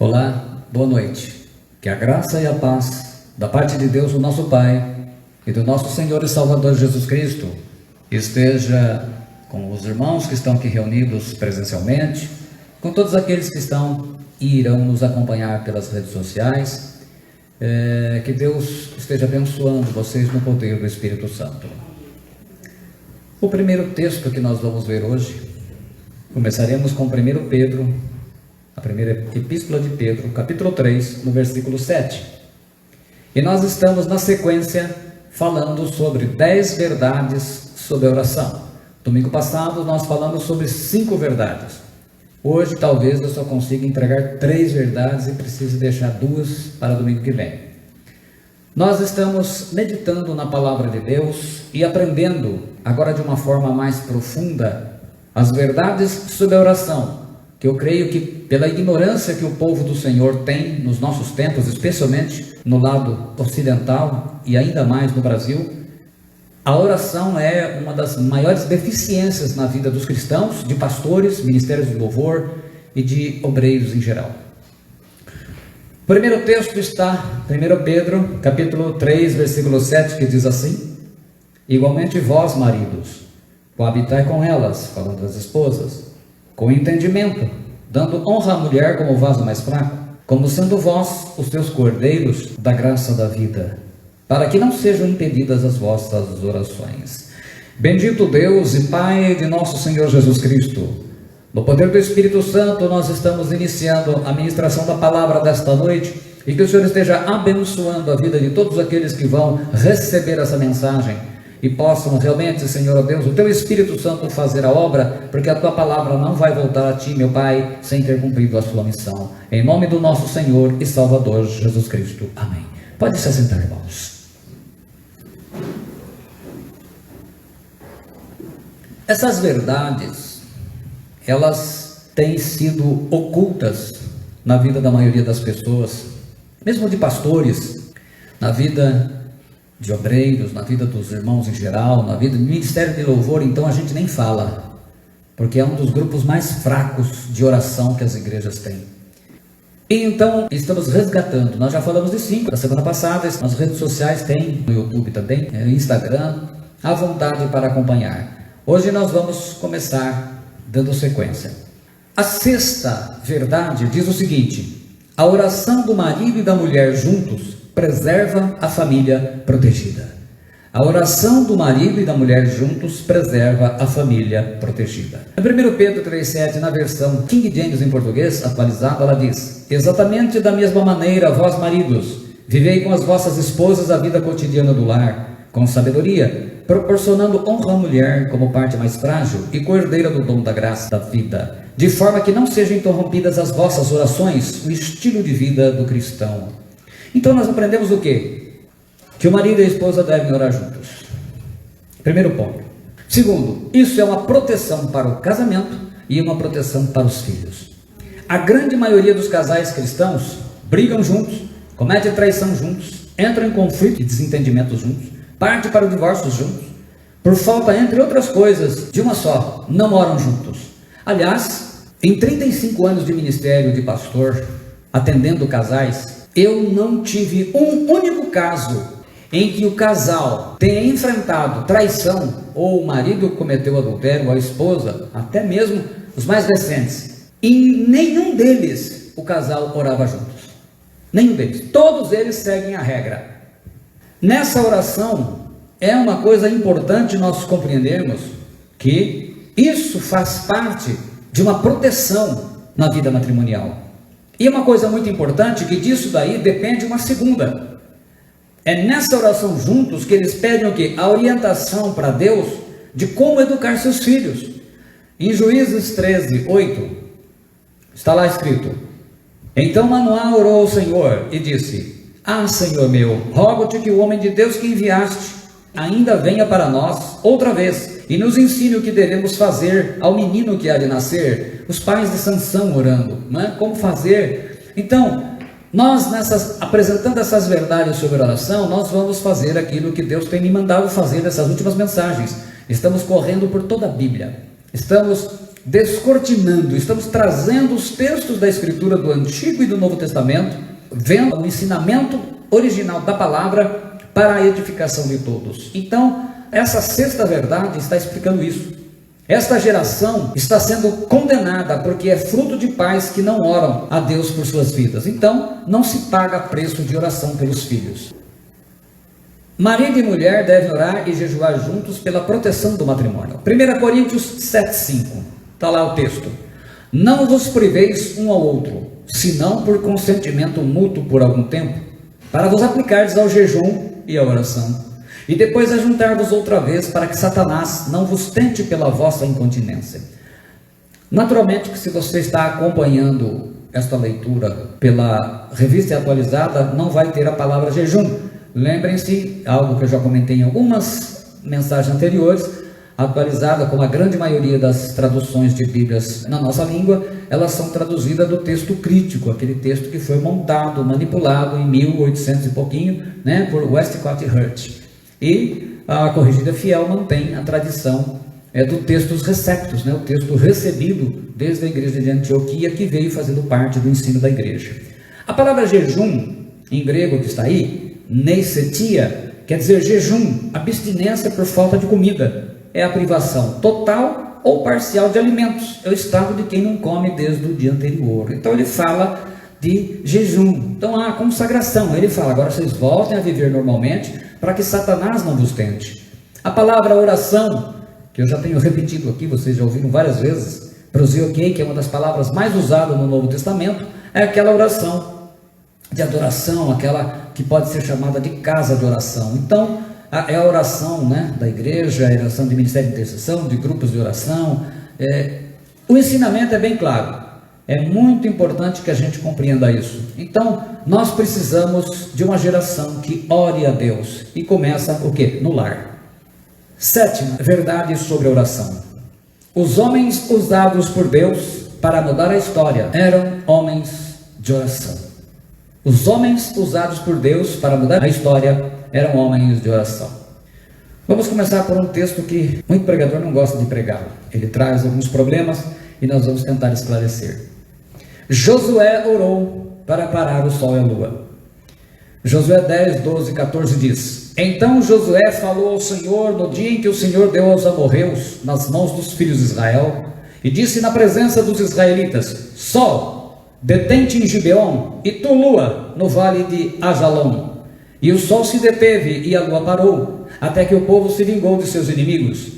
Olá, boa noite. Que a graça e a paz da parte de Deus, o nosso Pai, e do nosso Senhor e Salvador Jesus Cristo esteja com os irmãos que estão aqui reunidos presencialmente, com todos aqueles que estão e irão nos acompanhar pelas redes sociais. Que Deus esteja abençoando vocês no poder do Espírito Santo. O primeiro texto que nós vamos ver hoje, começaremos com 1 Pedro, a primeira epístola de Pedro, capítulo 3, no versículo 7. E nós estamos na sequência falando sobre 10 verdades sobre a oração. Domingo passado nós falamos sobre 5 verdades. Hoje talvez eu só consiga entregar 3 verdades e precise deixar 2 para domingo que vem. Nós estamos meditando na palavra de Deus e aprendendo agora de uma forma mais profunda as verdades sobre a oração, que eu creio que pela ignorância que o povo do Senhor tem nos nossos tempos, especialmente no lado ocidental e ainda mais no Brasil, a oração é uma das maiores deficiências na vida dos cristãos, de pastores, ministérios de louvor e de obreiros em geral. O primeiro texto está em 1 Pedro, capítulo 3, versículo 7, que diz assim: igualmente vós, maridos, coabitai com elas, falando das esposas, com entendimento, dando honra à mulher como vaso mais fraco, como sendo vós os teus cordeiros da graça da vida, para que não sejam impedidas as vossas orações. Bendito Deus e Pai de nosso Senhor Jesus Cristo, no poder do Espírito Santo nós estamos iniciando a ministração da palavra desta noite, e que o Senhor esteja abençoando a vida de todos aqueles que vão receber essa mensagem, e possam realmente, Senhor Deus, o Teu Espírito Santo fazer a obra, porque a Tua palavra não vai voltar a Ti, meu Pai, sem ter cumprido a sua missão. Em nome do nosso Senhor e Salvador Jesus Cristo. Amém. Pode se assentar, irmãos. Essas verdades, elas têm sido ocultas na vida da maioria das pessoas, mesmo de pastores, na vida de obreiros, na vida dos irmãos em geral, na vida do ministério de louvor. Então a gente nem fala, porque é um dos grupos mais fracos de oração que as igrejas têm. E então estamos resgatando. Nós já falamos de 5 da semana passada. Nas redes sociais tem, no YouTube também, no Instagram, à vontade para acompanhar. Hoje nós vamos começar dando sequência. A 6ª verdade diz o seguinte: a oração do marido e da mulher juntos preserva a família protegida. A oração do marido e da mulher juntos preserva a família protegida. Em 1 Pedro 3,7, na versão King James em português, atualizada, ela diz: exatamente da mesma maneira, vós maridos, vivei com as vossas esposas a vida cotidiana do lar, com sabedoria, proporcionando honra à mulher como parte mais frágil e cordeira do dom da graça da vida, de forma que não sejam interrompidas as vossas orações, o estilo de vida do cristão. Então nós aprendemos o quê? Que o marido e a esposa devem orar juntos. Primeiro ponto. Segundo, isso é uma proteção para o casamento e uma proteção para os filhos. A grande maioria dos casais cristãos brigam juntos, cometem traição juntos, entram em conflito e desentendimento juntos, partem para o divórcio juntos, por falta, entre outras coisas, de uma só: não oram juntos. Aliás, em 35 anos de ministério de pastor, atendendo casais, eu não tive um único caso em que o casal tenha enfrentado traição, ou o marido cometeu adultério, ou a esposa, até mesmo os mais recentes. Em nenhum deles o casal orava juntos. Nenhum deles. Todos eles seguem a regra. Nessa oração é uma coisa importante nós compreendermos que isso faz parte de uma proteção na vida matrimonial. E uma coisa muito importante, que disso daí depende uma segunda. É nessa oração juntos que eles pedem o quê? A orientação para Deus de como educar seus filhos. Em Juízes 13:8, está lá escrito: então Manoá orou ao Senhor e disse: ah, Senhor meu, rogo-te que o homem de Deus que enviaste ainda venha para nós outra vez e nos ensine o que devemos fazer ao menino que há de nascer. Os pais de Sansão orando, não é? Como fazer? Então, nós apresentando essas verdades sobre oração, nós vamos fazer aquilo que Deus tem me mandado fazer nessas últimas mensagens. Estamos correndo por toda a Bíblia, estamos descortinando, estamos trazendo os textos da Escritura do Antigo e do Novo Testamento, vendo o ensinamento original da palavra para a edificação de todos. Então, essa sexta verdade está explicando isso. Esta geração está sendo condenada porque é fruto de pais que não oram a Deus por suas vidas. Então, não se paga preço de oração pelos filhos. Marido e mulher devem orar e jejuar juntos pela proteção do matrimônio. 1 Coríntios 7,5. Está lá o texto. Não vos priveis um ao outro, senão por consentimento mútuo por algum tempo, para vos aplicardes ao jejum e à oração, e depois ajuntar-vos outra vez, para que Satanás não vos tente pela vossa incontinência. Naturalmente que se você está acompanhando esta leitura pela revista atualizada, não vai ter a palavra jejum. Lembrem-se, algo que eu já comentei em algumas mensagens anteriores, atualizada, como a grande maioria das traduções de Bíblias na nossa língua, elas são traduzidas do texto crítico, aquele texto que foi montado, manipulado em 1800 e pouquinho, né, por Westcott Hurt. E a Corrigida Fiel mantém a tradição do textos receptos, né, o texto recebido desde a igreja de Antioquia, que veio fazendo parte do ensino da igreja. A palavra jejum, em grego que está aí, neisetia, quer dizer jejum, abstinência por falta de comida. É a privação total ou parcial de alimentos. É o estado de quem não come desde o dia anterior. Então ele fala de jejum. Então há consagração. Ele fala, agora vocês voltem a viver normalmente, para que Satanás não vos tente. A palavra oração, que eu já tenho repetido aqui, vocês já ouviram várias vezes, prosioquei, que é uma das palavras mais usadas no Novo Testamento, é aquela oração de adoração, aquela que pode ser chamada de casa de oração. Então, é a oração, né, da igreja, a oração de ministério de intercessão, de grupos de oração. O ensinamento é bem claro. É muito importante que a gente compreenda isso. Então, nós precisamos de uma geração que ore a Deus. E começa o quê? No lar. Sétima verdade sobre a oração. Os homens usados por Deus para mudar a história eram homens de oração. Os homens usados por Deus para mudar a história eram homens de oração. Vamos começar por um texto que muito pregador não gosta de pregar. Ele traz alguns problemas e nós vamos tentar esclarecer. Josué orou para parar o sol e a lua. Josué 10, 12, 14 diz: Então Josué falou ao Senhor no dia em que o Senhor deu aos amorreus nas mãos dos filhos de Israel, e disse na presença dos israelitas: Sol, detente em Gibeon, e tu, lua, no vale de Ajalon. E o sol se deteve e a lua parou, até que o povo se vingou de seus inimigos.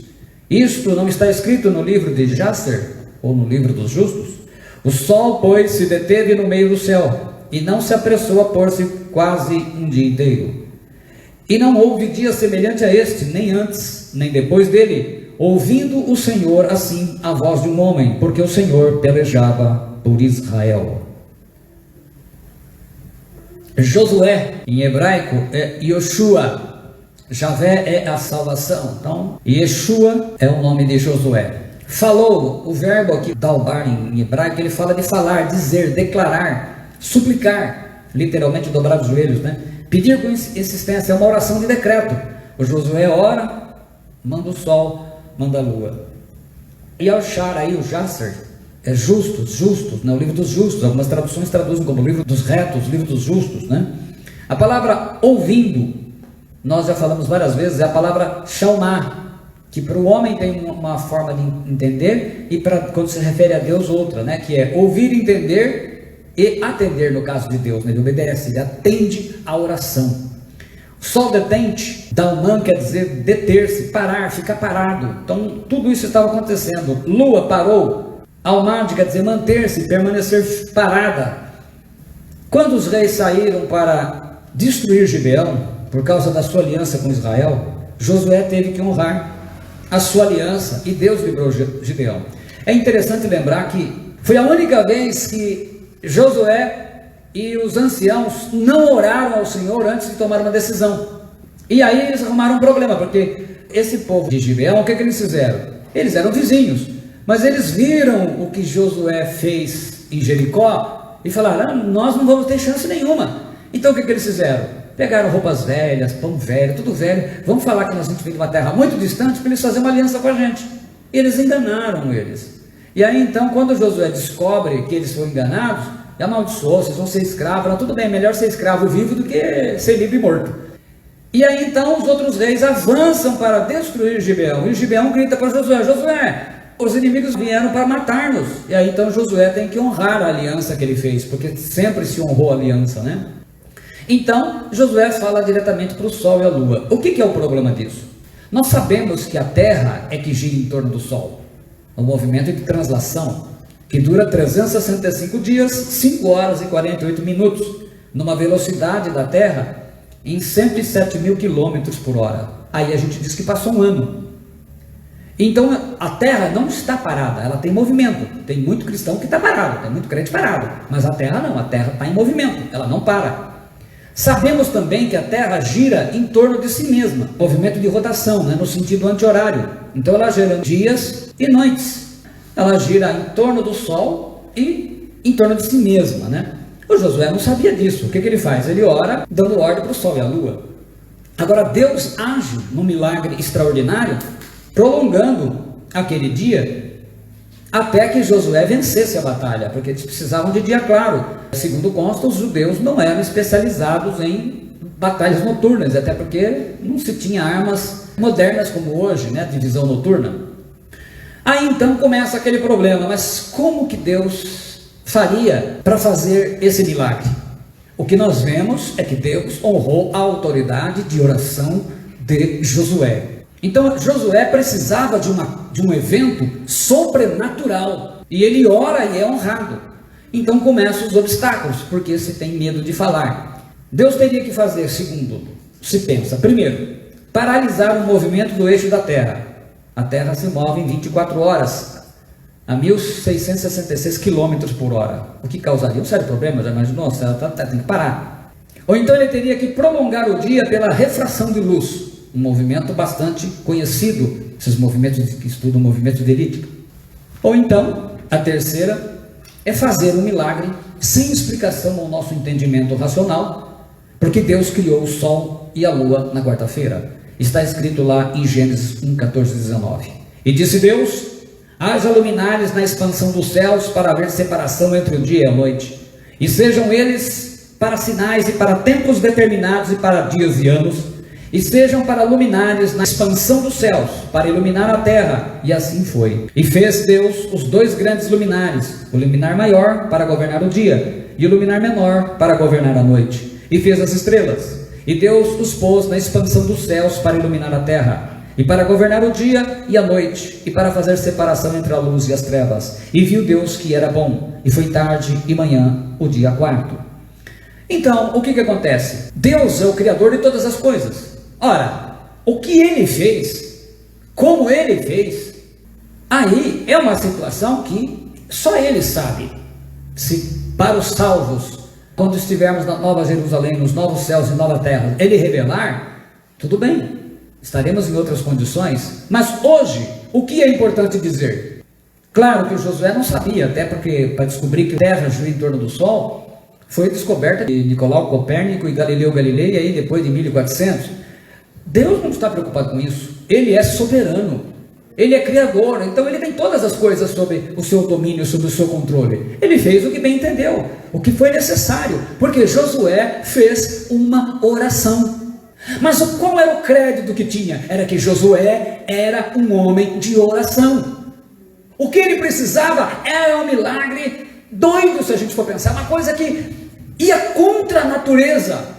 Isto não está escrito no livro de Jasser, ou no livro dos justos? O sol, pois, se deteve no meio do céu, e não se apressou a pôr-se quase um dia inteiro. E não houve dia semelhante a este, nem antes, nem depois dele, ouvindo o Senhor assim a voz de um homem, porque o Senhor pelejava por Israel. Josué, em hebraico, é Yoshua. Javé é a salvação. Então, Yeshua é o nome de Josué. Falou, o verbo aqui, dalbar em hebraico, ele fala de falar, dizer, declarar, suplicar, literalmente dobrar os joelhos, né? Pedir com insistência, é uma oração de decreto. O Josué ora, manda o sol, manda a lua. E ao achar aí o Jasser, é justos, né? O livro dos justos, algumas traduções traduzem como livro dos retos, livro dos justos, né? A palavra ouvindo, nós já falamos várias vezes, é a palavra shalmah, que para o homem tem uma forma de entender, e para quando se refere a Deus outra, né? Que é ouvir, entender e atender, no caso de Deus, né? Ele obedece, ele atende à oração. Sol detente, dalman quer dizer deter-se, parar, ficar parado. Então tudo isso estava acontecendo. Lua parou. Almad quer dizer manter-se, permanecer parada. Quando os reis saíram para destruir Gibeão, por causa da sua aliança com Israel, Josué teve que honrar a sua aliança, e Deus livrou Gibeão. É interessante lembrar que foi a única vez que Josué e os anciãos não oraram ao Senhor antes de tomar uma decisão. E aí eles arrumaram um problema, porque esse povo de Gibeão, o que eles fizeram? Eles eram vizinhos, mas eles viram o que Josué fez em Jericó e falaram: nós não vamos ter chance nenhuma. Então o que eles fizeram? Pegaram roupas velhas, pão velho, tudo velho. Vamos falar que nós vem de uma terra muito distante para eles fazerem uma aliança com a gente. Eles enganaram eles. E aí então, quando Josué descobre que eles foram enganados, ele amaldiçoou, vocês vão ser escravos. Não, tudo bem, melhor ser escravo vivo do que ser livre e morto. E aí então os outros reis avançam para destruir Gibeão. E Gibeão grita para Josué: Josué, os inimigos vieram para matar-nos. E aí então Josué tem que honrar a aliança que ele fez, porque sempre se honrou a aliança, né? Então Josué fala diretamente para o sol e a lua. O que é o problema disso? Nós sabemos que a terra é que gira em torno do sol. É um movimento de translação que dura 365 dias, 5 horas e 48 minutos, numa velocidade da terra em 107 mil quilômetros por hora. Aí a gente diz que passou um ano. Então a terra não está parada, ela tem movimento. Tem muito cristão que está parado, tem muito crente parado, mas a terra não, a terra está em movimento, ela não para. Sabemos também que a terra gira em torno de si mesma, movimento de rotação, né, no sentido anti-horário. Então ela gira dias e noites, ela gira em torno do sol e em torno de si mesma, né? O Josué não sabia disso. O que ele faz? Ele ora dando ordem para o sol e a lua. Agora Deus age num milagre extraordinário, prolongando aquele dia até que Josué vencesse a batalha, porque eles precisavam de dia claro. Segundo consta, os judeus não eram especializados em batalhas noturnas, até porque não se tinha armas modernas como hoje, né, de visão noturna. Aí então começa aquele problema: mas como que Deus faria para fazer esse milagre? O que nós vemos é que Deus honrou a autoridade de oração de Josué. Então Josué precisava de um evento sobrenatural, e ele ora e é honrado. Então começam os obstáculos, porque se tem medo de falar. Deus teria que fazer, segundo se pensa, primeiro, paralisar o movimento do eixo da terra. A terra se move em 24 horas, a 1.666 km por hora, o que causaria um sério problema. Já imaginou? Ela tem que parar. Ou então ele teria que prolongar o dia pela refração de luz, um movimento bastante conhecido, esses movimentos que estudam movimento de elíptico. Ou então, a terceira é fazer um milagre sem explicação ao nosso entendimento racional, porque Deus criou o sol e a lua na quarta-feira. Está escrito lá em Gênesis 1, 14, 19. E disse Deus: haja luminares na expansão dos céus para haver separação entre o dia e a noite, e sejam eles para sinais e para tempos determinados e para dias e anos, e sejam para luminares na expansão dos céus, para iluminar a terra. E assim foi. E fez Deus os 2 grandes luminares, o luminar maior para governar o dia, e o luminar menor para governar a noite. E fez as estrelas, e Deus os pôs na expansão dos céus para iluminar a terra, e para governar o dia e a noite, e para fazer separação entre a luz e as trevas. E viu Deus que era bom, e foi tarde e manhã, o dia 4º. Então, o que acontece? Deus é o Criador de todas as coisas. Ora, o que Ele fez, como Ele fez, aí é uma situação que só Ele sabe. Se para os salvos, quando estivermos na Nova Jerusalém, nos novos céus e nova terra, Ele revelar, tudo bem, estaremos em outras condições. Mas hoje, o que é importante dizer? Claro que Josué não sabia, até porque para descobrir que a terra gira em torno do sol, foi descoberta de Nicolau Copérnico e Galileu Galilei, aí depois de 1400. Deus não está preocupado com isso. Ele é soberano, Ele é criador, então Ele tem todas as coisas sob o seu domínio, sob o seu controle. Ele fez o que bem entendeu, o que foi necessário, porque Josué fez uma oração. Mas qual era o crédito que tinha? Era que Josué era um homem de oração. O que ele precisava era um milagre doido, se a gente for pensar, uma coisa que ia contra a natureza.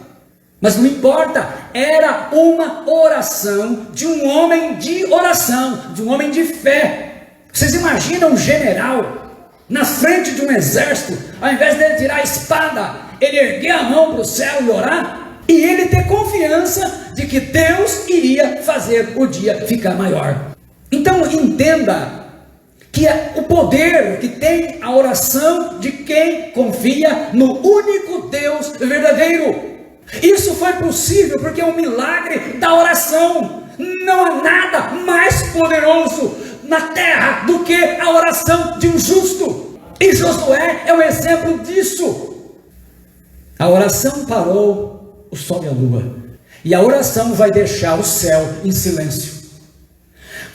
Mas não importa, era uma oração de um homem de oração, de um homem de fé. Vocês imaginam um general na frente de um exército, ao invés dele tirar a espada, ele erguer a mão para o céu e orar, e ele ter confiança de que Deus iria fazer o dia ficar maior. Então entenda que é o poder que tem a oração de quem confia no único Deus verdadeiro. Isso foi possível porque é um milagre da oração. Não há nada mais poderoso na terra do que a oração de um justo. E Josué é um exemplo disso. A oração parou o sol e a lua, e a oração vai deixar o céu em silêncio.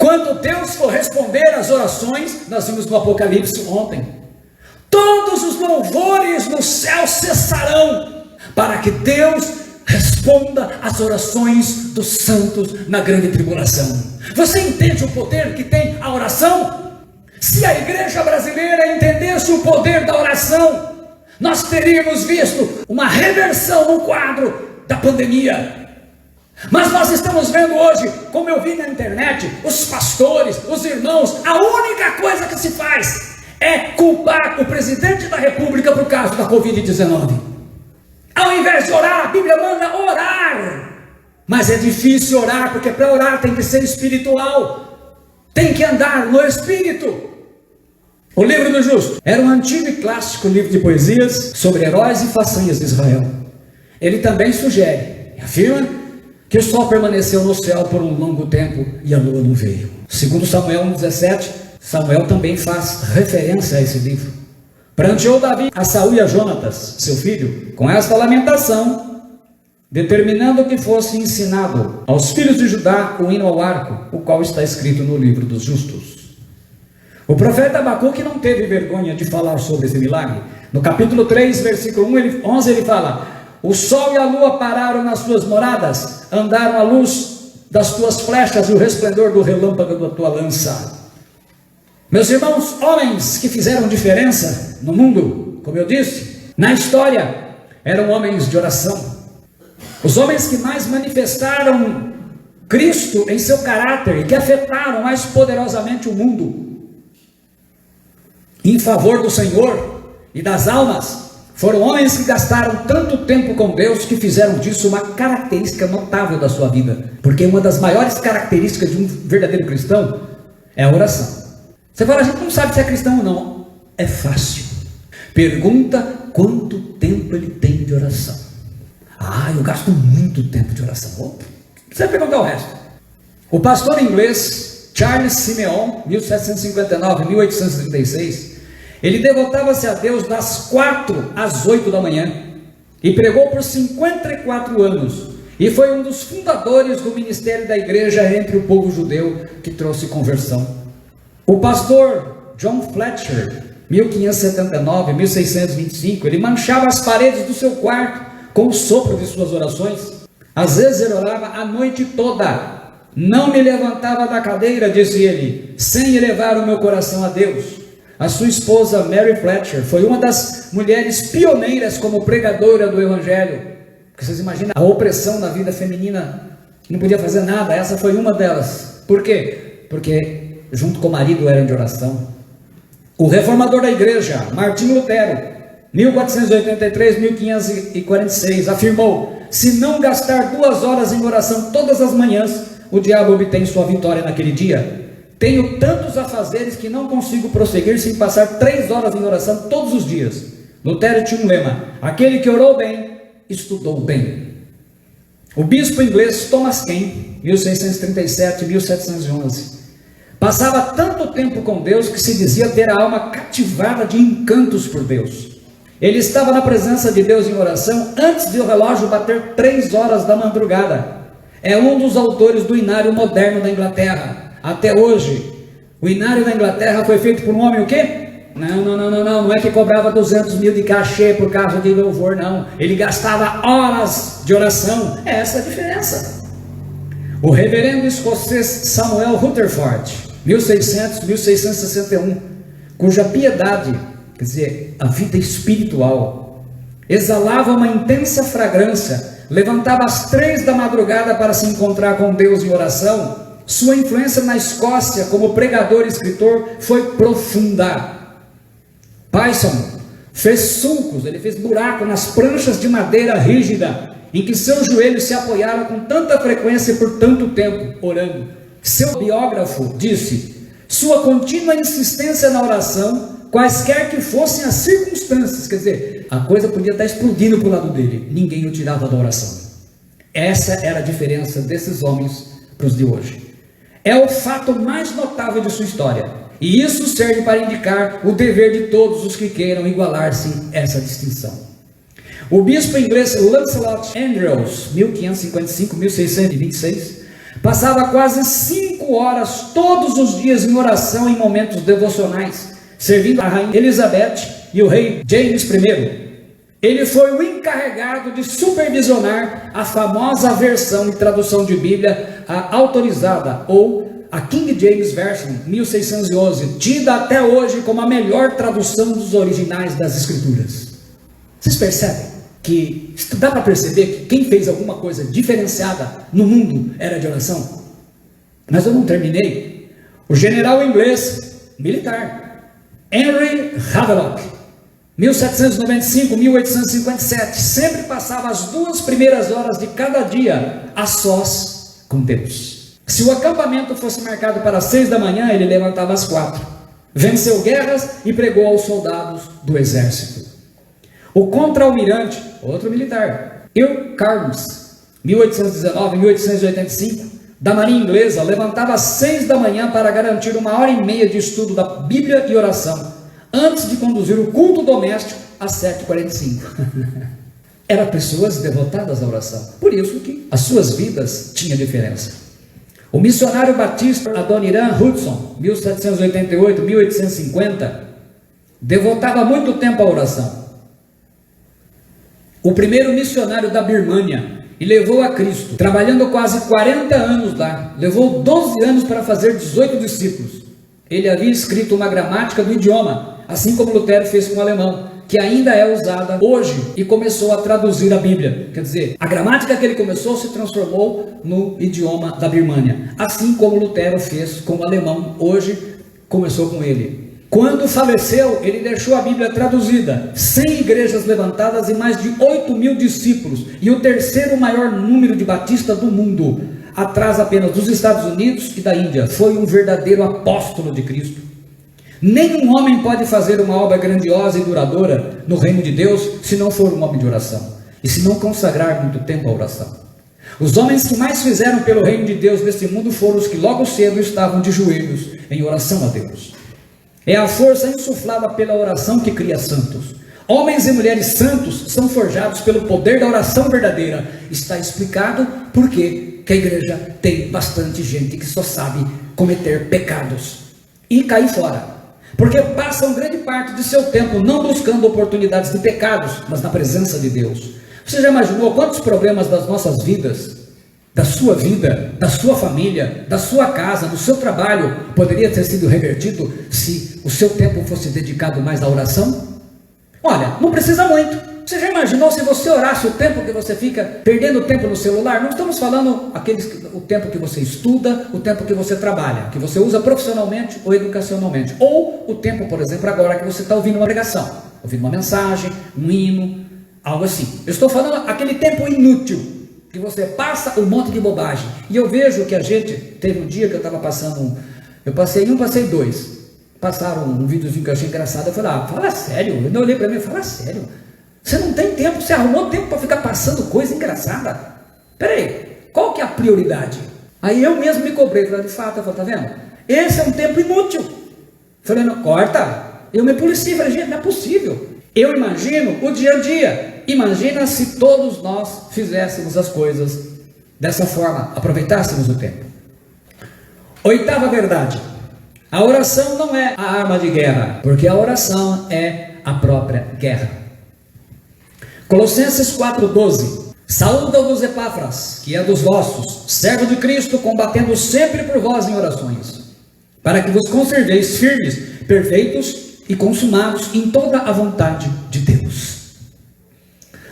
Quando Deus for responder às orações, nós vimos no Apocalipse ontem, todos os louvores no céu cessarão, para que Deus responda às orações dos santos na grande tribulação. Você entende o poder que tem a oração? Se a igreja brasileira entendesse o poder da oração, nós teríamos visto uma reversão no quadro da pandemia. Mas nós estamos vendo hoje, como eu vi na internet, os pastores, os irmãos, a única coisa que se faz é culpar o presidente da república por causa da Covid-19. Ao invés de orar, a Bíblia manda orar. Mas é difícil orar, porque para orar tem que ser espiritual, tem que andar no Espírito. O livro do Justo era um antigo e clássico livro de poesias sobre heróis e façanhas de Israel. Ele também sugere, afirma, que o sol permaneceu no céu por um longo tempo e a lua não veio. Segundo Samuel 1,17, Samuel também faz referência a esse livro. Pranteou Davi a Saul e a Jonatas, seu filho, com esta lamentação, determinando que fosse ensinado aos filhos de Judá o hino ao arco, o qual está escrito no livro dos justos. O profeta Abacuque não teve vergonha de falar sobre esse milagre. No capítulo 3, versículo 11, ele fala: o sol e a lua pararam nas suas moradas, andaram à luz das tuas flechas e o resplendor do relâmpago da tua lança. Meus irmãos, homens que fizeram diferença no mundo, como eu disse, na história, eram homens de oração. Os homens que mais manifestaram Cristo em seu caráter e que afetaram mais poderosamente o mundo em favor do Senhor e das almas, foram homens que gastaram tanto tempo com Deus que fizeram disso uma característica notável da sua vida. Porque uma das maiores características de um verdadeiro cristão é a oração. Você fala, a gente não sabe se é cristão ou não. É fácil. Pergunta quanto tempo ele tem de oração. Ah, eu gasto muito tempo de oração. Você vai perguntar o resto. O pastor inglês Charles Simeon, 1759-1836, ele devotava-se a Deus das 4 às 8 da manhã e pregou por 54 anos e foi um dos fundadores do ministério da igreja entre o povo judeu que trouxe conversão. O pastor John Fletcher, 1579-1625, ele manchava as paredes do seu quarto com o sopro de suas orações. Às vezes ele orava a noite toda, não me levantava da cadeira, disse ele, sem elevar o meu coração a Deus. A sua esposa Mary Fletcher foi uma das mulheres pioneiras como pregadora do Evangelho. Porque vocês imaginam a opressão na vida feminina, não podia fazer nada, essa foi uma delas. Por quê? Porque junto com o marido eram de oração. O reformador da igreja, Martinho Lutero, 1483-1546, afirmou: se não gastar 2 horas em oração todas as manhãs, o diabo obtém sua vitória naquele dia. Tenho tantos afazeres que não consigo prosseguir sem passar 3 horas em oração todos os dias. Lutero tinha um lema: aquele que orou bem, estudou bem. O bispo inglês Thomas Ken, 1637-1711, passava tanto tempo com Deus que se dizia ter a alma cativada de encantos por Deus. Ele estava na presença de Deus em oração antes de o relógio bater 3 horas da madrugada. É um dos autores do Inário Moderno da Inglaterra. Até hoje, o Inário da Inglaterra foi feito por um homem o quê? Não é que cobrava 200 mil de cachê por causa de louvor, não. Ele gastava horas de oração. É essa a diferença. O reverendo escocês Samuel Rutherford, 1600-1661, cuja piedade, quer dizer, a vida espiritual, exalava uma intensa fragrância, levantava às 3 da madrugada para se encontrar com Deus em oração. Sua influência na Escócia como pregador e escritor foi profunda. Payson fez sulcos, ele fez buraco nas pranchas de madeira rígida, em que seus joelhos se apoiaram com tanta frequência e por tanto tempo, orando. Seu biógrafo disse: sua contínua insistência na oração, quaisquer que fossem as circunstâncias, quer dizer, a coisa podia estar explodindo para o lado dele, ninguém o tirava da oração. Essa era a diferença desses homens para os de hoje. É o fato mais notável de sua história, e isso serve para indicar o dever de todos os que queiram igualar-se a essa distinção. O bispo inglês Lancelot Andrewes, 1555-1626, passava quase 5 25 horas todos os dias em oração em momentos devocionais, servindo a rainha Elizabeth e o rei James I. Ele foi o encarregado de supervisionar a famosa versão e tradução de Bíblia, a autorizada, ou a King James Version, 1611, tida até hoje como a melhor tradução dos originais das Escrituras. Vocês percebem que dá para perceber que quem fez alguma coisa diferenciada no mundo era de oração? Mas eu não terminei. O general inglês militar Henry Havelock, 1795-1857, sempre passava as 2 primeiras horas de cada dia a sós com Deus. Se o acampamento fosse marcado para 6 da manhã, ele levantava às 4. Venceu guerras e pregou aos soldados do exército. O contra-almirante, outro militar, Earl Cairns, 1819-1885, da Marinha Inglesa, levantava às 6 da manhã para garantir 1h30 de estudo da Bíblia e oração, antes de conduzir o culto doméstico às 7h45. Eram pessoas devotadas à oração, por isso que as suas vidas tinham diferença. O missionário batista Adoniram Hudson, 1788-1850, devotava muito tempo à oração. O primeiro missionário da Birmânia, e levou a Cristo, trabalhando quase 40 anos lá, levou 12 anos para fazer 18 discípulos. Ele havia escrito uma gramática do idioma, assim como Lutero fez com o alemão, que ainda é usada hoje, e começou a traduzir a Bíblia. Quer dizer, a gramática que ele começou se transformou no idioma da Birmânia, assim como Lutero fez com o alemão, hoje começou com ele. Quando faleceu, ele deixou a Bíblia traduzida, 100 igrejas levantadas e mais de 8.000 discípulos, e o terceiro maior número de batistas do mundo, atrás apenas dos Estados Unidos e da Índia. Foi um verdadeiro apóstolo de Cristo. Nenhum homem pode fazer uma obra grandiosa e duradoura no reino de Deus se não for um homem de oração, e se não consagrar muito tempo à oração. Os homens que mais fizeram pelo reino de Deus neste mundo foram os que logo cedo estavam de joelhos em oração a Deus. É a força insuflada pela oração que cria santos. Homens e mulheres santos são forjados pelo poder da oração verdadeira. Está explicado por que a igreja tem bastante gente que só sabe cometer pecados e cair fora, porque passam grande parte de seu tempo não buscando oportunidades de pecados, mas na presença de Deus. Você já imaginou quantos problemas das nossas vidas, da sua vida, da sua família, da sua casa, do seu trabalho, poderia ter sido revertido se o seu tempo fosse dedicado mais à oração? Olha, não precisa muito. Você já imaginou se você orasse o tempo que você fica perdendo tempo no celular? Não estamos falando o tempo que você estuda, o tempo que você trabalha, que você usa profissionalmente ou educacionalmente, ou o tempo, por exemplo, agora que você está ouvindo uma pregação, ouvindo uma mensagem, um hino, algo assim. Eu estou falando aquele tempo inútil, que você passa um monte de bobagem. E eu vejo que a gente, teve um dia que eu estava passando eu passei dois, passaram um videozinho que eu achei engraçado, eu falei, fala sério, eu olhei para mim e falei, fala sério, você não tem tempo, você arrumou tempo para ficar passando coisa engraçada? Peraí, qual que é a prioridade? Aí eu mesmo me cobrei, falei, de fato, eu falei, tá vendo? Esse é um tempo inútil. Falei, não, corta. Eu me policiei, falei, gente, não é possível. Eu imagino o dia a dia. Imagina se todos nós fizéssemos as coisas dessa forma, aproveitássemos o tempo. Oitava verdade: a oração não é a arma de guerra, porque a oração é a própria guerra. Colossenses 4,12: saúda-vos Epáfras, que é dos vossos, servo de Cristo, combatendo sempre por vós em orações, para que vos conserveis firmes, perfeitos e consumados em toda a vontade de Deus.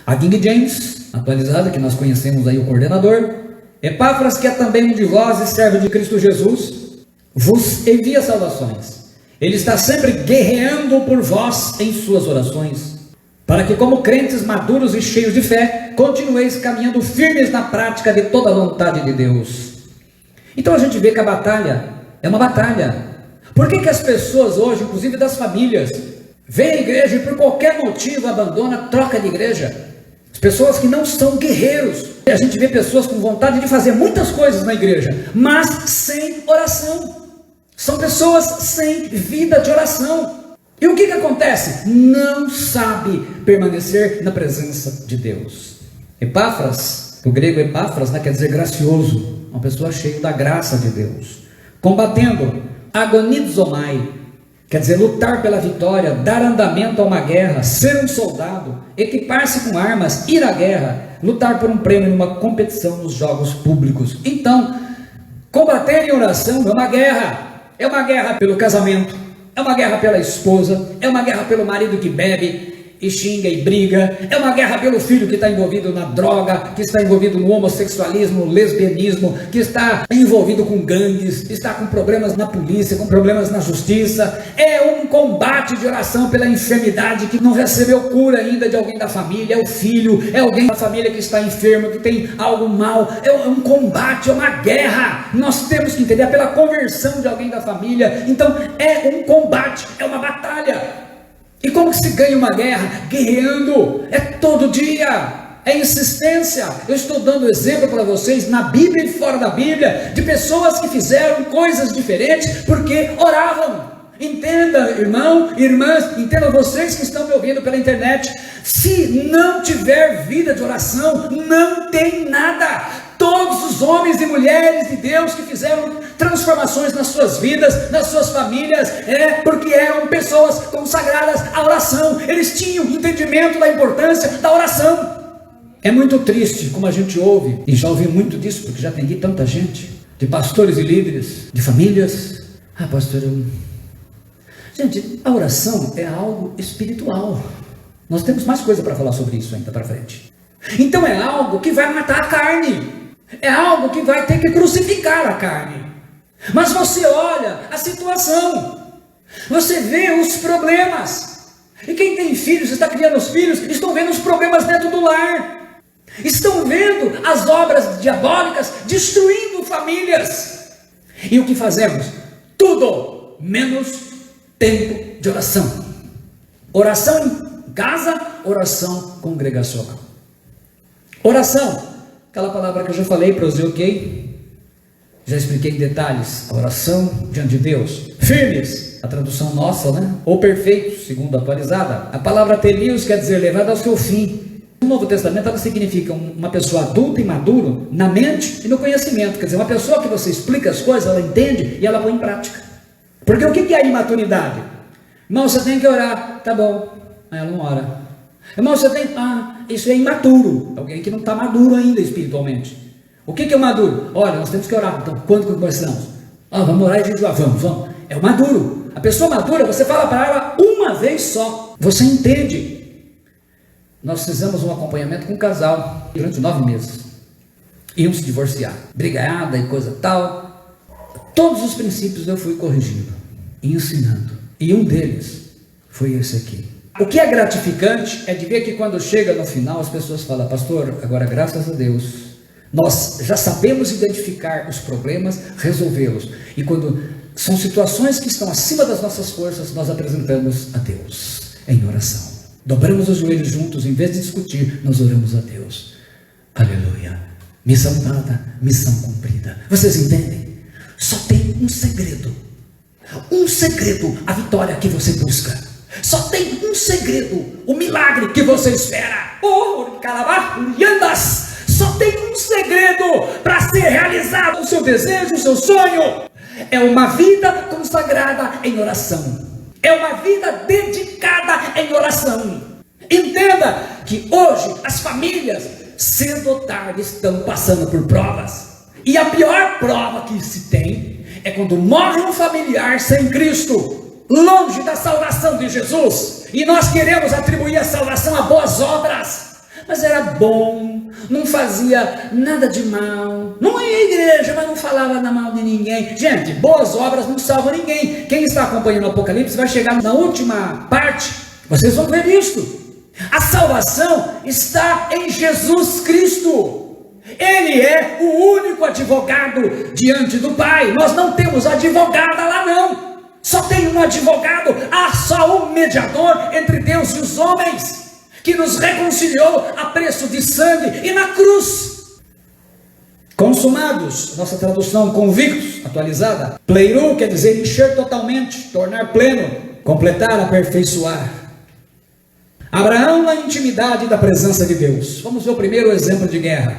A King James, atualizada, que nós conhecemos aí o coordenador: Epáfras, que é também um de vós e servo de Cristo Jesus, vos envia saudações. Ele está sempre guerreando por vós em suas orações, para que, como crentes maduros e cheios de fé, continueis caminhando firmes na prática de toda a vontade de Deus. Então a gente vê que a batalha é uma batalha. Por que as pessoas hoje, inclusive das famílias, vêm à igreja e por qualquer motivo abandonam, troca de igreja? As pessoas que não são guerreiros. A gente vê pessoas com vontade de fazer muitas coisas na igreja, mas sem oração. São pessoas sem vida de oração. E o que acontece? Não sabe permanecer na presença de Deus. Epáfras, o grego Epáfras, quer dizer gracioso, uma pessoa cheia da graça de Deus. combatendo, agonizomai, quer dizer, lutar pela vitória, dar andamento a uma guerra, ser um soldado, equipar-se com armas, ir à guerra, lutar por um prêmio numa competição nos jogos públicos. Então, combater em oração é uma guerra pelo casamento, é uma guerra pela esposa, é uma guerra pelo marido que bebe e xinga e briga, é uma guerra pelo filho que está envolvido na droga, que está envolvido no homossexualismo, no lesbianismo, que está envolvido com gangues, está com problemas na polícia, com problemas na justiça. É um combate de oração pela enfermidade que não recebeu cura ainda de alguém da família, é o filho, é alguém da família que está enfermo, que tem algo mal, é um combate, é uma guerra. Nós temos que entender, pela conversão de alguém da família. Então é um combate, é uma batalha. E como que se ganha uma guerra? Guerreando, é todo dia, é insistência. Eu estou dando exemplo para vocês, na Bíblia e fora da Bíblia, de pessoas que fizeram coisas diferentes, porque oravam. Entenda, irmão, irmãs, entendam vocês que estão me ouvindo pela internet, se não tiver vida de oração, não tem nada. Todos os homens e mulheres de Deus que fizeram transformações nas suas vidas, nas suas famílias, porque eram pessoas consagradas à oração. Eles tinham entendimento da importância da oração. É muito triste como a gente ouve, e já ouvi muito disso, porque já atendi tanta gente, de pastores e líderes, de famílias. Pastor, gente, a oração é algo espiritual. Nós temos mais coisa para falar sobre isso ainda para frente. Então é algo que vai matar a carne. É algo que vai ter que crucificar a carne. Mas você olha a situação, você vê os problemas. E quem tem filhos, está criando os filhos, estão vendo os problemas dentro do lar. Estão vendo as obras diabólicas destruindo famílias. E o que fazemos? Tudo menos tempo de oração. Oração em casa, oração congregacional. Oração, aquela palavra que eu já falei, proseuquei, já expliquei em detalhes, a oração diante de Deus. Firmes, a tradução nossa, né? Ou perfeitos, segundo a atualizada. A palavra telios quer dizer levado ao seu fim. No Novo Testamento ela significa uma pessoa adulta e maduro na mente e no conhecimento. Quer dizer, uma pessoa que você explica as coisas, ela entende e ela põe em prática. Porque o que é imaturidade? Irmão, você tem que orar. Tá bom, aí ela não ora. Irmão, você tem... isso é imaturo. Alguém que não está maduro ainda espiritualmente. O que é o maduro? Olha, nós temos que orar. Então, quando que começamos? Vamos orar e a gente vai. Vamos. É o maduro. A pessoa madura, você fala para ela uma vez só. Você entende. Nós fizemos um acompanhamento com um casal durante 9 meses. Iam se divorciar. Brigada e coisa tal. Todos os princípios eu fui corrigindo e ensinando. E um deles foi esse aqui. O que é gratificante é de ver que quando chega no final as pessoas falam: pastor, agora graças a Deus nós já sabemos identificar os problemas, resolvê-los. E quando são situações que estão acima das nossas forças, nós apresentamos a Deus em oração. Dobramos os joelhos juntos, em vez de discutir, nós oramos a Deus. Aleluia. Missão dada, missão cumprida. Vocês entendem? Só tem um segredo. Um segredo, a vitória que você busca. Só tem um segredo, o milagre que você espera. Só tem um segredo para ser realizado o seu desejo, o seu sonho. É uma vida consagrada em oração. É uma vida dedicada em oração. Entenda que hoje as famílias, cedo ou tarde, estão passando por provas. E a pior prova que se tem é quando morre um familiar sem Cristo, longe da salvação de Jesus, e nós queremos atribuir a salvação a boas obras. Mas era bom, não fazia nada de mal, não ia à igreja, mas não falava nada mal de ninguém. Gente, boas obras não salvam ninguém. Quem está acompanhando o Apocalipse vai chegar na última parte, vocês vão ver isso. A salvação está em Jesus Cristo. Ele é o único advogado diante do Pai. Nós não temos advogada lá não. Só tem um advogado, há só um mediador entre Deus e os homens, que nos reconciliou a preço de sangue e na cruz. Consumados, nossa tradução convictos, atualizada. Pleiru quer dizer encher totalmente, tornar pleno, completar, aperfeiçoar. Abraão na intimidade da presença de Deus. Vamos ver o primeiro exemplo de guerra.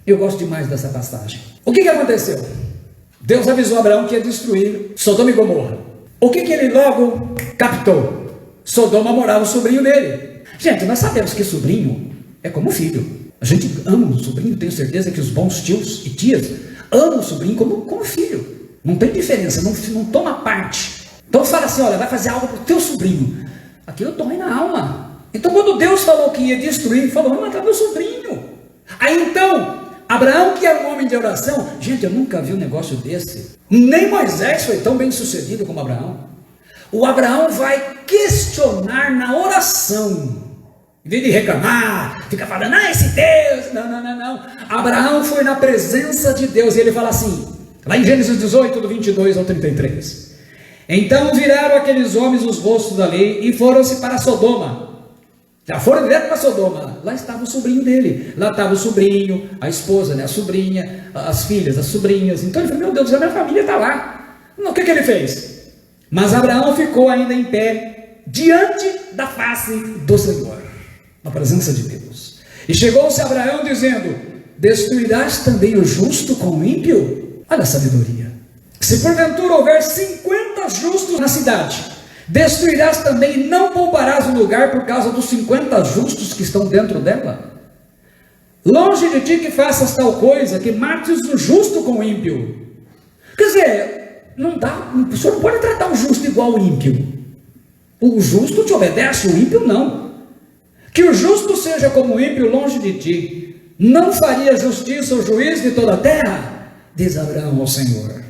Eu gosto demais dessa passagem. O que aconteceu? Deus avisou Abraão que ia destruir Sodoma e Gomorra. O que ele logo captou? Sodoma morava o sobrinho dele. Gente, nós sabemos que sobrinho é como filho. A gente ama o sobrinho, tenho certeza que os bons tios e tias amam o sobrinho como filho. Não tem diferença, não toma parte. Então fala assim, olha, vai fazer algo para o teu sobrinho. Aquilo dói na alma. Então quando Deus falou que ia destruir, ele falou, vai matar meu sobrinho. Aí então, Abraão, que era um homem de oração, gente, eu nunca vi um negócio desse. Nem Moisés foi tão bem sucedido como Abraão. O Abraão vai questionar na oração. Em vez de reclamar, fica falando, esse Deus, não. Abraão foi na presença de Deus e ele fala assim, lá em Gênesis 18, do 22 ao 33. Então viraram aqueles homens os rostos da lei e foram-se para Sodoma. Já foram direto para Sodoma. Lá estava o sobrinho dele. Lá estava o sobrinho, a esposa, né, a sobrinha, as filhas, as sobrinhas. Então ele falou, meu Deus do céu, minha família está lá. O que ele fez? Mas Abraão ficou ainda em pé diante da face do Senhor, na presença de Deus. E chegou-se Abraão dizendo, destruirás também o justo com o ímpio? Olha a sabedoria. Se porventura houver 50 justos na cidade, destruirás também e não pouparás o lugar por causa dos 50 justos que estão dentro dela? Longe de ti que faças tal coisa, que mates o justo com o ímpio. Quer dizer, não dá, o senhor não pode tratar o justo igual ao ímpio. O justo te obedece, o ímpio não. Que o justo seja como o ímpio longe de ti. Não faria justiça o juiz de toda a terra? Diz Abraão ao Senhor.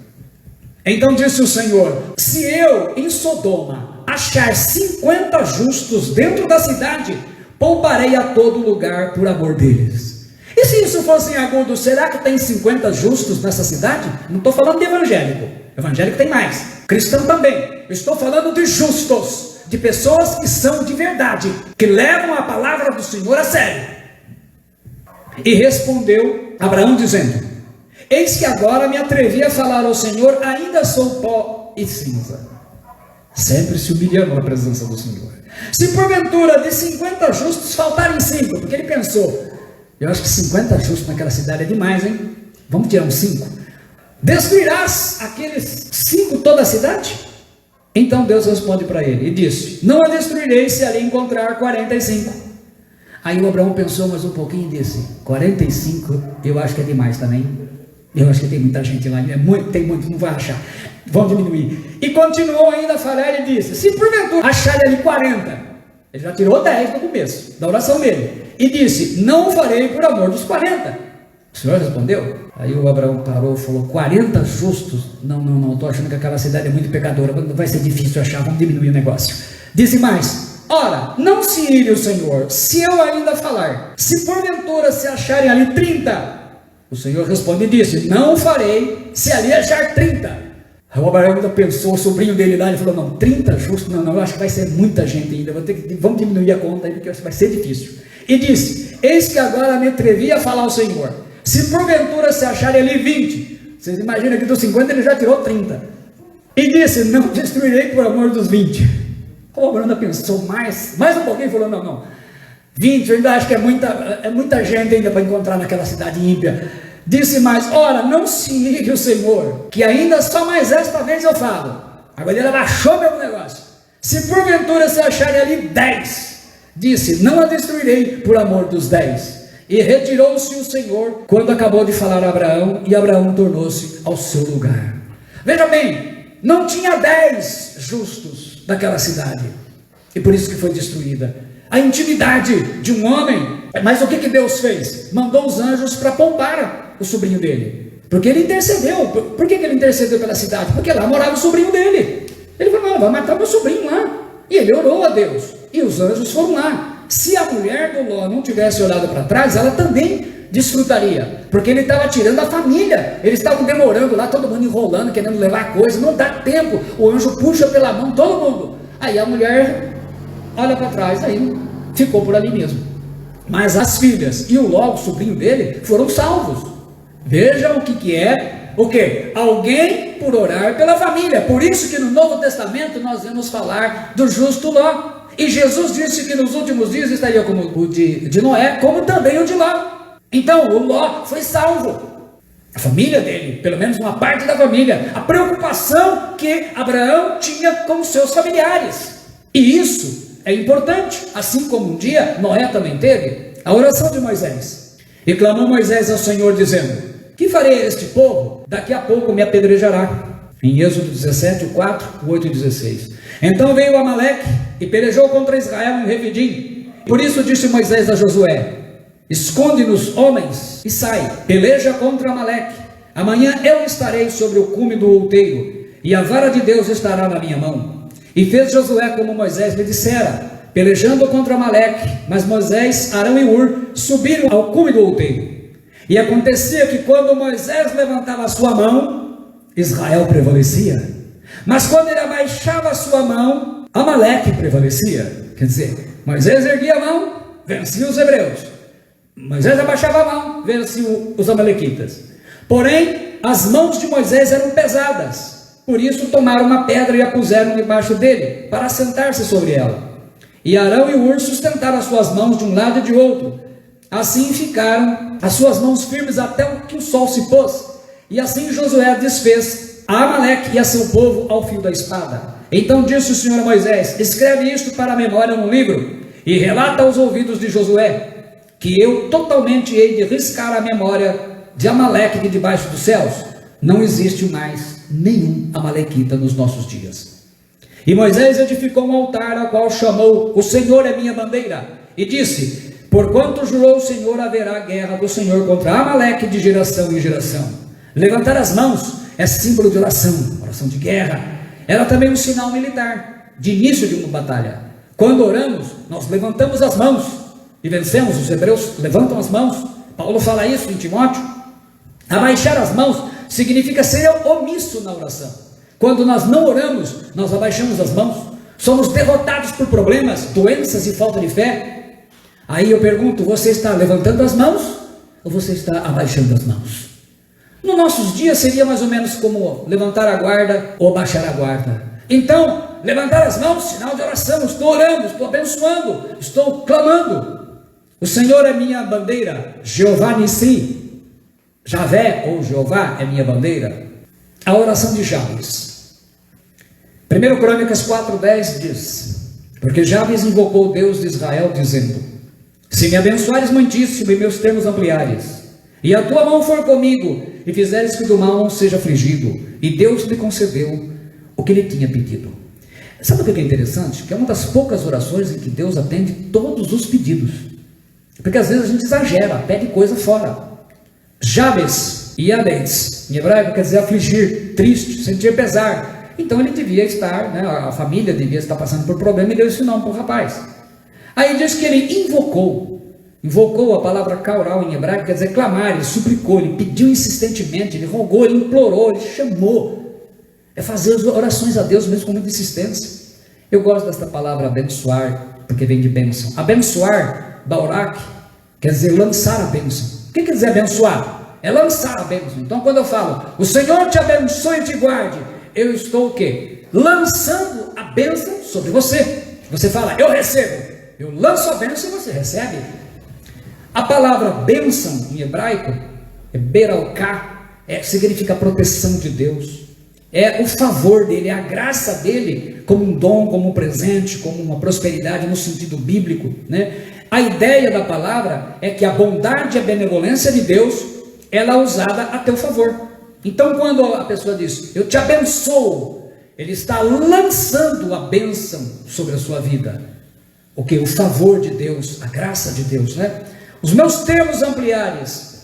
Então disse o Senhor, se eu em Sodoma achar 50 justos dentro da cidade, pouparei a todo lugar por amor deles. E se isso fosse em agudo, será que tem 50 justos nessa cidade? Não estou falando de evangélico, evangélico tem mais, cristão também. Eu estou falando de justos, de pessoas que são de verdade, que levam a palavra do Senhor a sério. E respondeu Abraão dizendo, eis que agora me atrevi a falar ao Senhor, ainda sou pó e cinza. Sempre se humilhando na presença do Senhor. Se porventura de 50 justos faltarem 5, porque ele pensou, eu acho que 50 justos naquela cidade é demais, hein? Vamos tirar uns 5. Destruirás aqueles 5 toda a cidade? Então Deus responde para ele e disse, não a destruirei se ali encontrar 45. Aí o Abraão pensou mais um pouquinho e disse, 45 eu acho que é demais também. Eu acho que tem muita gente lá, tem muito, não vai achar. Vamos diminuir. E continuou ainda a falar e disse, se porventura acharem ali 40, ele já tirou 10 no começo da oração dele, e disse, não o farei por amor dos 40. O Senhor respondeu. Aí o Abraão parou e falou, 40 justos? Não, estou achando que aquela cidade é muito pecadora, vai ser difícil achar, vamos diminuir o negócio. Disse mais, ora, não se ire o Senhor, se eu ainda falar, se porventura se acharem ali 30, o Senhor responde e disse, não o farei se ali achar 30. O Abraão ainda pensou, o sobrinho dele lá, ele falou, não, 30 justos, não, eu acho que vai ser muita gente ainda, vamos diminuir a conta aí, porque vai ser difícil. E disse, eis que agora me atrevi a falar ao Senhor, se porventura se acharem ali 20, vocês imaginam que dos 50 ele já tirou 30. E disse, não destruirei por amor dos 20. O Abraão ainda pensou mais um pouquinho e falou, não, 20, eu ainda acho que é muita gente ainda para encontrar naquela cidade ímpia. Disse mais, ora, não se ligue o Senhor, que ainda só mais esta vez eu falo. Agora ele abaixou meu negócio. Se porventura se acharem ali 10, disse, não a destruirei por amor dos 10. E retirou-se o Senhor quando acabou de falar a Abraão, e Abraão tornou-se ao seu lugar. Veja bem, não tinha 10 justos daquela cidade, e por isso que foi destruída. A intimidade de um homem. Mas o que Deus fez? Mandou os anjos para poupar o sobrinho dele, porque ele intercedeu. Por que ele intercedeu pela cidade? Porque lá morava o sobrinho dele. Ele falou, não, vai matar meu sobrinho lá. E ele orou a Deus, e os anjos foram lá. Se a mulher do Ló não tivesse olhado para trás, ela também desfrutaria, porque ele estava tirando a família. Eles estavam demorando lá, todo mundo enrolando, querendo levar a coisa, não dá tempo. O anjo puxa pela mão todo mundo. Aí a mulher olha para trás, aí ficou por ali mesmo. Mas as filhas e o Ló, o sobrinho dele, foram salvos. Vejam o que é, o que? Alguém por orar pela família. Por isso que no Novo Testamento nós vamos falar do justo Ló. E Jesus disse que nos últimos dias estaria como o de Noé, como também o de Ló. Então o Ló foi salvo. a família dele, pelo menos uma parte da família, a preocupação que Abraão tinha com seus familiares. E isso é importante, assim como um dia Noé também teve. A oração de Moisés. E clamou Moisés ao Senhor dizendo: que farei a este povo? Daqui a pouco me apedrejará. Em Êxodo 17, 4, 8 e 16. Então veio Amaleque e pelejou contra Israel em Refidim. Por isso disse Moisés a Josué: esconde-nos, homens, e sai, peleja contra Amaleque. Amanhã eu estarei sobre o cume do outeiro, e a vara de Deus estará na minha mão. E fez Josué como Moisés lhe dissera, pelejando contra Amaleque. Mas Moisés, Arão e Hur subiram ao cume do outeiro. E acontecia que quando Moisés levantava a sua mão, Israel prevalecia. Mas quando ele abaixava a sua mão, Amaleque prevalecia. Quer dizer, Moisés erguia a mão, vencia os hebreus. Moisés abaixava a mão, vencia os amalequitas. Porém, as mãos de Moisés eram pesadas. Por isso tomaram uma pedra e a puseram debaixo dele, para assentar-se sobre ela. E Arão e Hur sustentaram as suas mãos de um lado e de outro. Assim ficaram as suas mãos firmes até que o sol se pôs. E assim Josué desfez a Amaleque e a seu povo ao fio da espada. Então disse o Senhor a Moisés: escreve isto para a memória no livro, e relata aos ouvidos de Josué, que eu totalmente hei de riscar a memória de Amaleque de debaixo dos céus. Não existe mais nenhum amalequita nos nossos dias. E Moisés edificou um altar, ao qual chamou: o Senhor é minha bandeira. E disse: porquanto jurou o Senhor, haverá guerra do Senhor contra Amaleque de geração em geração. Levantar as mãos é símbolo de oração, oração de guerra. Era também um sinal militar, de início de uma batalha. Quando oramos, nós levantamos as mãos e vencemos. Os hebreus levantam as mãos. Paulo fala isso em Timóteo. Abaixar as mãos significa ser omisso na oração. Quando nós não oramos, nós abaixamos as mãos. Somos derrotados por problemas, doenças e falta de fé. Aí eu pergunto: você está levantando as mãos ou você está abaixando as mãos? Nos nossos dias seria mais ou menos como levantar a guarda ou baixar a guarda. Então, levantar as mãos, sinal de oração. Estou orando, estou abençoando, estou clamando. O Senhor é minha bandeira, Jeová Nissi, Javé ou Jeová é minha bandeira. A oração de Jabes. 1 Crônicas 4:10 diz: porque Jabes invocou Deus de Israel dizendo: se me abençoares muitíssimo e meus termos ampliares, e a tua mão for comigo, e fizeres que do mal não seja afligido, e Deus lhe concedeu o que ele tinha pedido. Sabe o que é interessante? Que é uma das poucas orações em que Deus atende todos os pedidos, porque às vezes a gente exagera, pede coisa fora. Jabes, Yabes, em hebraico quer dizer afligir, triste, sentir pesar. Então ele devia estar, a família devia estar passando por problema, e deu esse nome para o rapaz. Aí diz que ele invocou, a palavra kaural em hebraico quer dizer clamar. Ele suplicou, ele pediu insistentemente, ele rogou, ele implorou, ele chamou. É fazer as orações a Deus mesmo com muita insistência. Eu gosto desta palavra abençoar, porque vem de bênção. Abençoar, Baurak, quer dizer lançar a bênção. O que quer dizer abençoar? É lançar a bênção. Então quando eu falo, o Senhor te abençoe e te guarde, eu estou o quê? Lançando a bênção sobre você. Você fala, eu recebo. Eu lanço a bênção e você recebe. A palavra bênção em hebraico é berauká, significa proteção de Deus, é o favor dele, é a graça dele, como um dom, como um presente, como uma prosperidade no sentido bíblico, né? A ideia da palavra é que a bondade e a benevolência de Deus, ela é usada a teu favor. Então quando a pessoa diz, eu te abençoo, ele está lançando a bênção sobre a sua vida. O que? O favor de Deus, a graça de Deus, né? Os meus termos ampliares.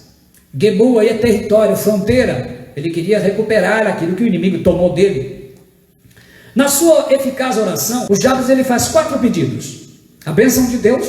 Gebu aí é território, fronteira. Ele queria recuperar aquilo que o inimigo tomou dele. Na sua eficaz oração, o Jabes ele faz 4 pedidos: a bênção de Deus,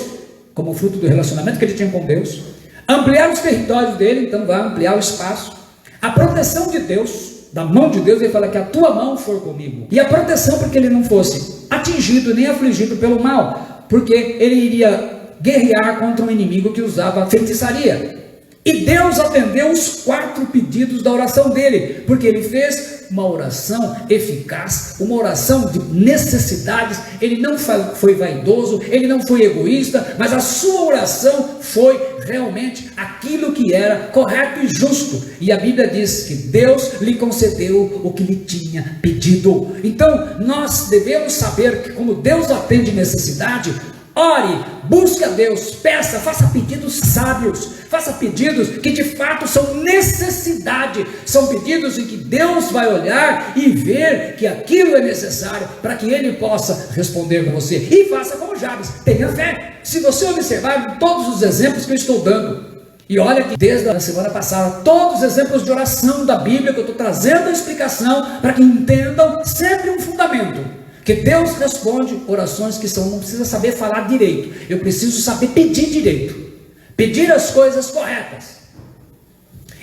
como fruto do relacionamento que ele tinha com Deus; ampliar os territórios dele, então vai ampliar o espaço; a proteção de Deus, da mão de Deus, ele fala que a tua mão for comigo; e a proteção porque ele não fosse atingido nem afligido pelo mal, porque ele iria guerrear contra um inimigo que usava feitiçaria. E Deus atendeu os 4 pedidos da oração dele, porque ele fez uma oração eficaz, uma oração de necessidades. Ele não foi vaidoso, ele não foi egoísta, mas a sua oração foi realmente aquilo que era correto e justo. E a Bíblia diz que Deus lhe concedeu o que lhe tinha pedido. Então nós devemos saber que, como Deus atende necessidade, ore, busque a Deus, peça, faça pedidos sábios, faça pedidos que de fato são necessidade, são pedidos em que Deus vai olhar e ver que aquilo é necessário para que Ele possa responder com você. E faça como Jabes, tenha fé. Se você observar todos os exemplos que eu estou dando, e olha que desde a semana passada, todos os exemplos de oração da Bíblia que eu estou trazendo a explicação para que entendam sempre um fundamento. Que Deus responde orações que não precisa saber falar direito, eu preciso saber pedir direito, pedir as coisas corretas.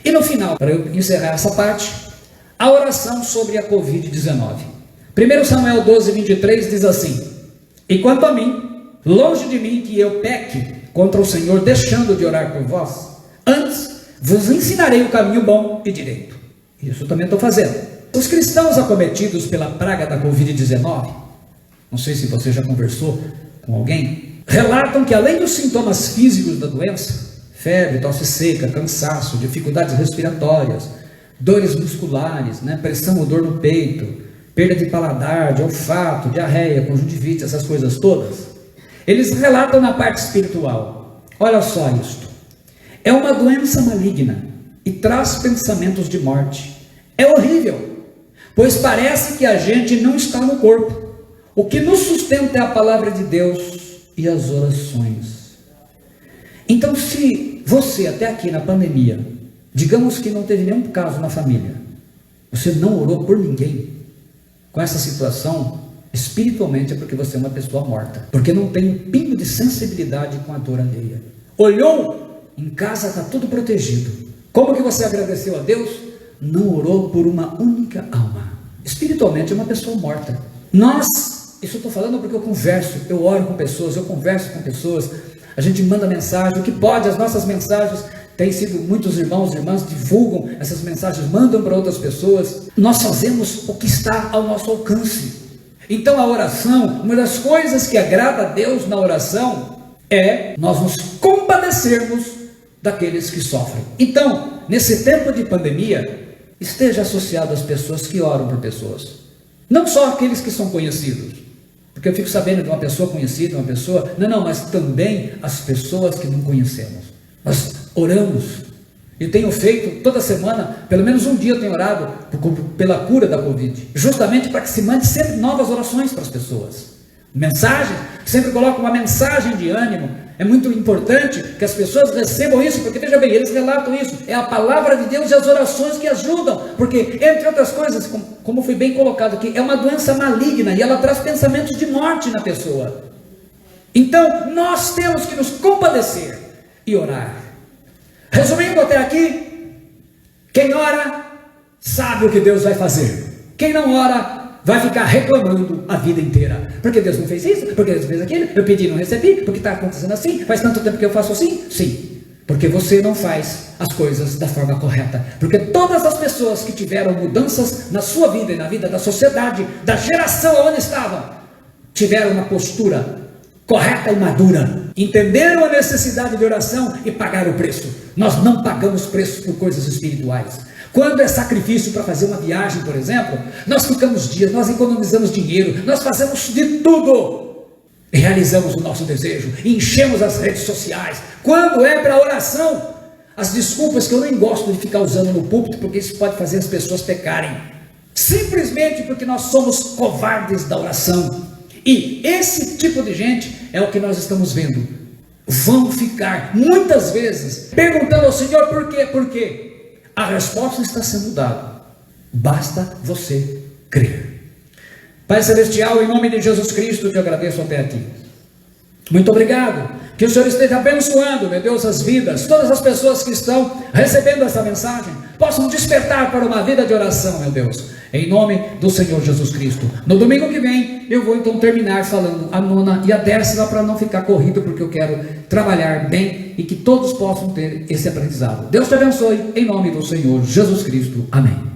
E no final, para eu encerrar essa parte, a oração sobre a Covid-19. 1 Samuel 12, 23 diz assim: e quanto a mim, longe de mim que eu peque contra o Senhor, deixando de orar por vós, antes vos ensinarei o caminho bom e direito. Isso eu também estou fazendo. Os cristãos acometidos pela praga da Covid-19, não sei se você já conversou com alguém, relatam que além dos sintomas físicos da doença, febre, tosse seca, cansaço, dificuldades respiratórias, dores musculares, pressão ou dor no peito, perda de paladar, de olfato, diarreia, conjuntivite, essas coisas todas, eles relatam na parte espiritual. Olha só isto: é uma doença maligna e traz pensamentos de morte. É horrível, pois parece que a gente não está no corpo. O que nos sustenta é a palavra de Deus e as orações. Então, se você até aqui na pandemia, digamos que não teve nenhum caso na família, você não orou por ninguém com essa situação, espiritualmente é porque você é uma pessoa morta, porque não tem um pingo de sensibilidade com a dor alheia. Olhou, em casa está tudo protegido. Como que você agradeceu a Deus? Não orou por uma única alma. Espiritualmente é uma pessoa morta. Isso eu estou falando porque eu converso, eu oro com pessoas, eu converso com pessoas, a gente manda mensagem, o que pode, as nossas mensagens têm sido, muitos irmãos e irmãs divulgam essas mensagens, mandam para outras pessoas. Nós fazemos o que está ao nosso alcance. Então a oração, uma das coisas que agrada a Deus na oração é nós nos compadecermos daqueles que sofrem. Então, nesse tempo de pandemia, esteja associado às pessoas que oram por pessoas, não só aqueles que são conhecidos, porque eu fico sabendo de uma pessoa conhecida, mas também as pessoas que não conhecemos. Nós oramos, e tenho feito toda semana, pelo menos um dia eu tenho orado pela cura da Covid, justamente para que se mande sempre novas orações para as pessoas. Mensagem, sempre coloco uma mensagem de ânimo. É muito importante que as pessoas recebam isso, porque veja bem, eles relatam isso, é a palavra de Deus e as orações que ajudam, porque entre outras coisas, como foi bem colocado aqui, é uma doença maligna e ela traz pensamentos de morte na pessoa. Então nós temos que nos compadecer e orar. Resumindo até aqui, quem ora sabe o que Deus vai fazer, quem não ora vai ficar reclamando a vida inteira, porque Deus não fez isso, porque Deus não fez aquilo, eu pedi e não recebi, porque está acontecendo assim, faz tanto tempo que eu faço assim. Sim, porque você não faz as coisas da forma correta, porque todas as pessoas que tiveram mudanças na sua vida e na vida da sociedade, da geração onde estavam, tiveram uma postura correta e madura, entenderam a necessidade de oração e pagaram o preço. Nós não pagamos preço por coisas espirituais. Quando é sacrifício para fazer uma viagem, por exemplo, nós ficamos dias, nós economizamos dinheiro, nós fazemos de tudo, realizamos o nosso desejo, enchemos as redes sociais. Quando é para oração, as desculpas que eu nem gosto de ficar usando no púlpito, porque isso pode fazer as pessoas pecarem, simplesmente porque nós somos covardes da oração. E esse tipo de gente é o que nós estamos vendo. Vão ficar muitas vezes perguntando ao Senhor por quê? Por quê? A resposta está sendo dada, basta você crer. Pai Celestial, em nome de Jesus Cristo, te agradeço até aqui. Muito obrigado, que o Senhor esteja abençoando, meu Deus, as vidas, todas as pessoas que estão recebendo essa mensagem, possam despertar para uma vida de oração, meu Deus, em nome do Senhor Jesus Cristo. No domingo que vem, eu vou então terminar falando a 9ª e a 10ª, para não ficar corrido, porque eu quero trabalhar bem e que todos possam ter esse aprendizado. Deus te abençoe, em nome do Senhor Jesus Cristo. Amém.